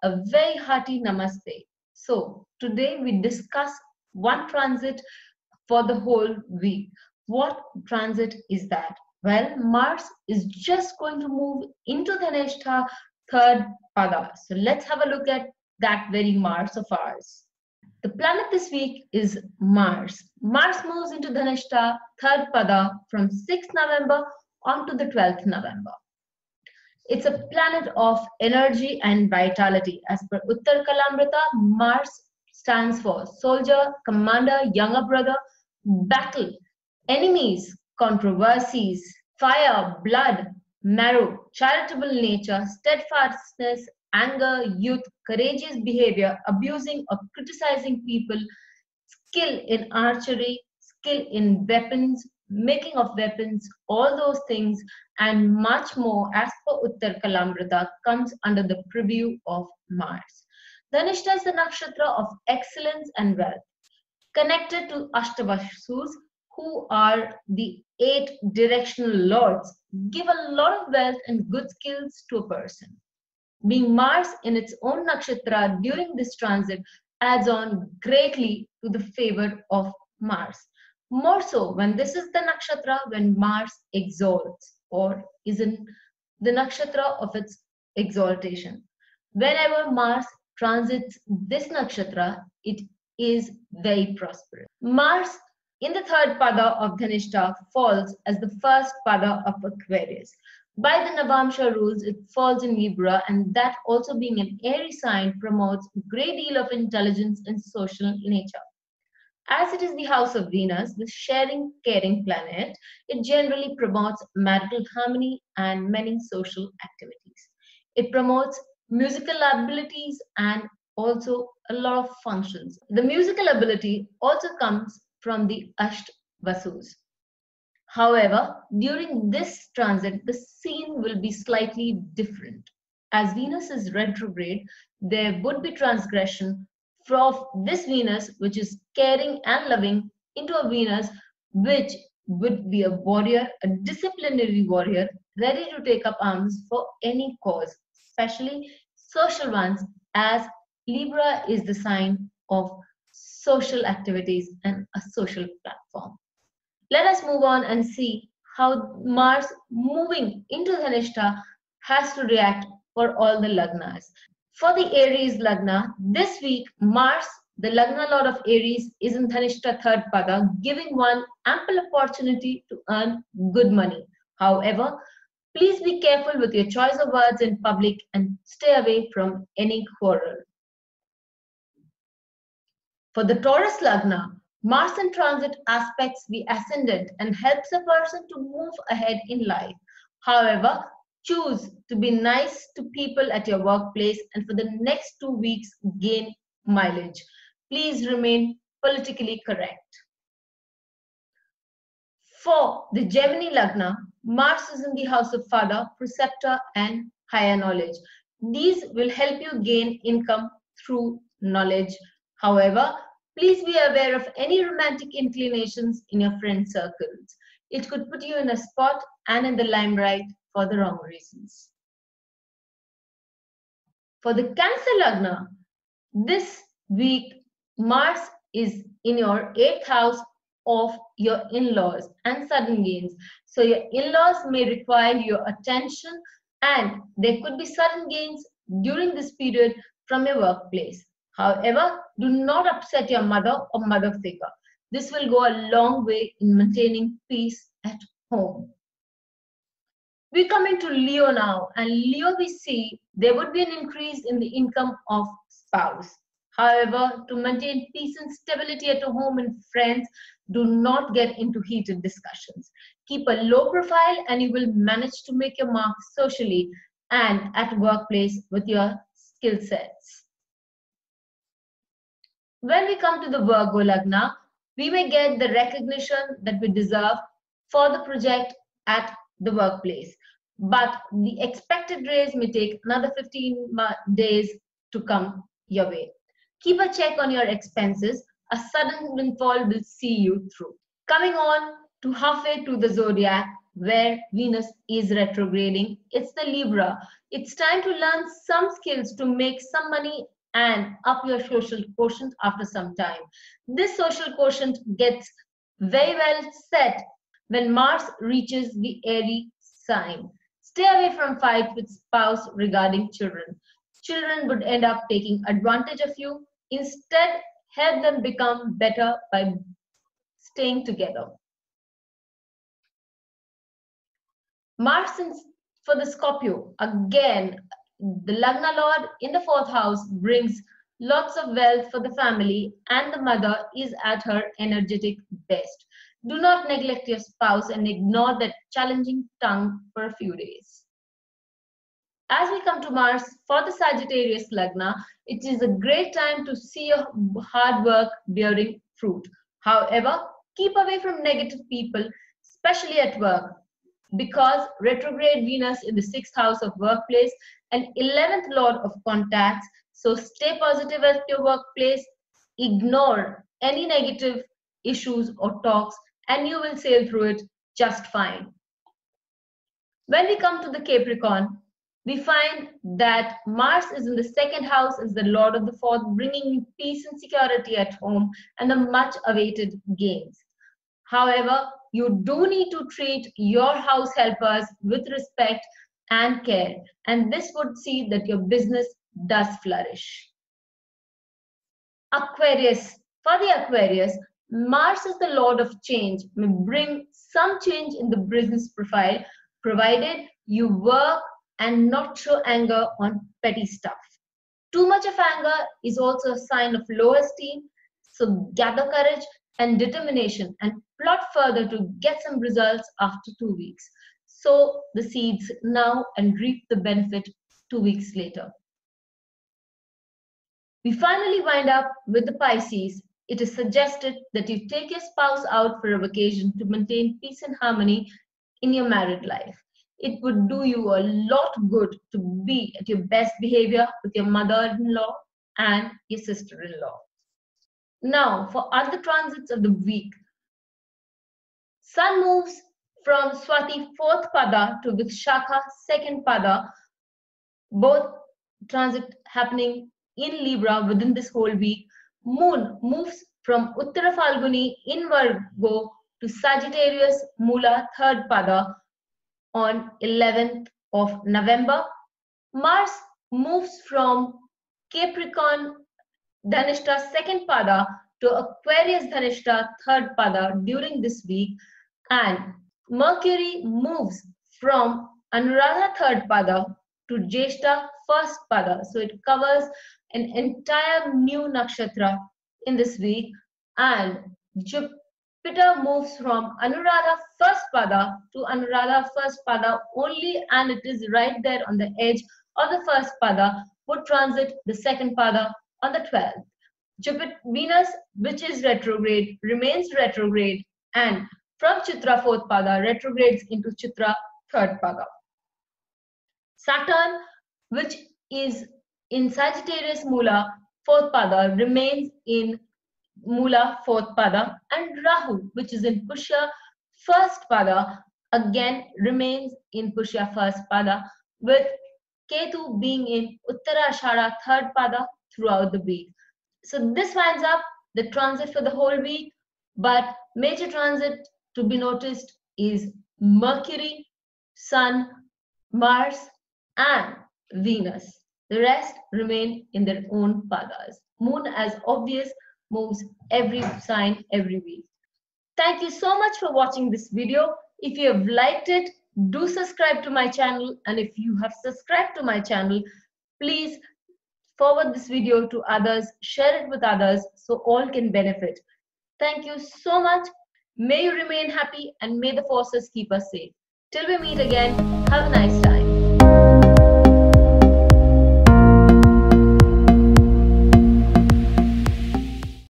a very hearty namaste. So, today we discuss one transit for the whole week. What transit is that? Well, Mars is just going to move into Dhanistha third pada. So, let's have a look at that very Mars of ours. The planet this week is Mars. Mars moves into Dhanistha third pada from 6th November on to the 12th November. It's a planet of energy and vitality. As per Uttar Kalamrita, Mars stands for soldier, commander, younger brother, battle, enemies, controversies, fire, blood, marrow, charitable nature, steadfastness, anger, youth, courageous behavior, abusing or criticizing people, skill in archery, skill in weapons, making of weapons, all those things and much more as per Uttar Kalamrita comes under the purview of Mars. Dhanistha is the nakshatra of excellence and wealth, connected to Ashtavasus, who are the 8 directional lords, give a lot of wealth and good skills to a person. Being Mars in its own nakshatra during this transit adds on greatly to the favor of Mars. More so when this is the nakshatra when Mars exalts or is in the nakshatra of its exaltation. Whenever Mars transits this nakshatra, it is very prosperous. Mars in the third pada of Dhanistha falls as the first pada of Aquarius. By the Navamsha rules, it falls in Libra, and that also being an airy sign promotes a great deal of intelligence and social nature. As it is the house of Venus, the sharing, caring planet, it generally promotes marital harmony and many social activities. It promotes musical abilities and also a lot of functions. The musical ability also comes from the Ashtavasus. However, during this transit, the scene will be slightly different. As Venus is retrograde, there would be transgression from this Venus, which is caring and loving, into a Venus which would be a warrior, a disciplinary warrior, ready to take up arms for any cause, especially social ones, as Libra is the sign of social activities and a social platform. Let us move on and see how Mars moving into Dhanistha has to react for all the Lagnas. For the Aries Lagna, this week Mars, the Lagna Lord of Aries, is in Dhanistha third pada, giving one ample opportunity to earn good money. However, please be careful with your choice of words in public and stay away from any quarrel. For the Taurus Lagna, Mars in transit aspects the ascendant and helps a person to move ahead in life. However, choose to be nice to people at your workplace and for the next 2 weeks gain mileage. Please remain politically correct. For the Gemini Lagna, Mars is in the house of Father, Preceptor and higher knowledge. These will help you gain income through knowledge. However, please be aware of any romantic inclinations in your friend circles. It could put you in a spot and in the limelight for the wrong reasons. For the Cancer Lagna, this week Mars is in your 8th house of your in-laws and sudden gains. So your in-laws may require your attention and there could be sudden gains during this period from your workplace. However, do not upset your mother or mother figure. This will go a long way in maintaining peace at home. We come into Leo now, and Leo we see there would be an increase in the income of spouse. However, to maintain peace and stability at home and friends, do not get into heated discussions. Keep a low profile and you will manage to make your mark socially and at workplace with your skill sets. When we come to the Virgo Lagna, we may get the recognition that we deserve for the project at the workplace. But the expected raise may take another 15 days to come your way. Keep a check on your expenses. A sudden windfall will see you through. Coming on to halfway to the zodiac, where Venus is retrograding. It's the Libra. It's time to learn some skills to make some money and up your social quotient after some time. This social quotient gets very well set when Mars reaches the Aries sign. Stay away from fight with spouse regarding children. Children would end up taking advantage of you. Instead, help them become better by staying together. Mars for the Scorpio, again, the Lagna Lord in the 4th house brings lots of wealth for the family, and the mother is at her energetic best. Do not neglect your spouse and ignore that challenging tongue for a few days. As we come to Mars for the Sagittarius Lagna, it is a great time to see your hard work bearing fruit. However, keep away from negative people, especially at work, because retrograde Venus in the 6th house of workplace and 11th lord of contacts. So stay positive at your workplace, ignore any negative issues or talks, and you will sail through it just fine. When we come to the Capricorn, we find that Mars is in the 2nd house as the lord of the 4th, bringing peace and security at home and the much awaited gains. However, you do need to treat your house helpers with respect and care, and this would see that your business does flourish. Aquarius. For the Aquarius, Mars is the lord of change, may bring some change in the business profile, provided you work and not show anger on petty stuff. Too much of anger is also a sign of low esteem, so gather courage and determination and plot further to get some results after 2 weeks. Sow the seeds now and reap the benefit 2 weeks later. We finally wind up with the Pisces. It is suggested that you take your spouse out for a vacation to maintain peace and harmony in your married life. It would do you a lot good to be at your best behavior with your mother-in-law and your sister-in-law. Now, for other transits of the week, Sun moves from Swati 4th pada to Vishakha 2nd pada, both transit happening in Libra within this whole week. Moon moves from Uttara Falguni in Virgo to Sagittarius Mula 3rd pada on 11th of November. Mars moves from Capricorn Dhanistha 2nd pada to Aquarius Dhanistha 3rd pada during this week, and Mercury moves from Anuradha 3rd pada to Jyeshtha 1st pada. So it covers an entire new nakshatra in this week, and Jupiter moves from Anuradha 1st pada to Anuradha 1st pada only, and it is right there on the edge of the 1st pada, would transit the 2nd pada on the 12th. Venus, which is retrograde, remains retrograde, and from Chitra 4th pada retrogrades into Chitra 3rd pada. Saturn, which is in Sagittarius Mula 4th pada, remains in Mula 4th pada, and Rahu, which is in Pushya 1st pada, again remains in Pushya 1st pada, with Ketu being in Uttara Ashara 3rd pada throughout the week. So this winds up the transit for the whole week, but major transit to be noticed is Mercury, Sun, Mars, and Venus. The rest remain in their own padas. Moon, as obvious, moves every sign every week. Thank you so much for watching this video. If you have liked it, do subscribe to my channel, and if you have subscribed to my channel, please forward this video to others, share it with others so all can benefit. Thank you so much. May you remain happy and may the forces keep us safe. Till we meet again, have a nice time.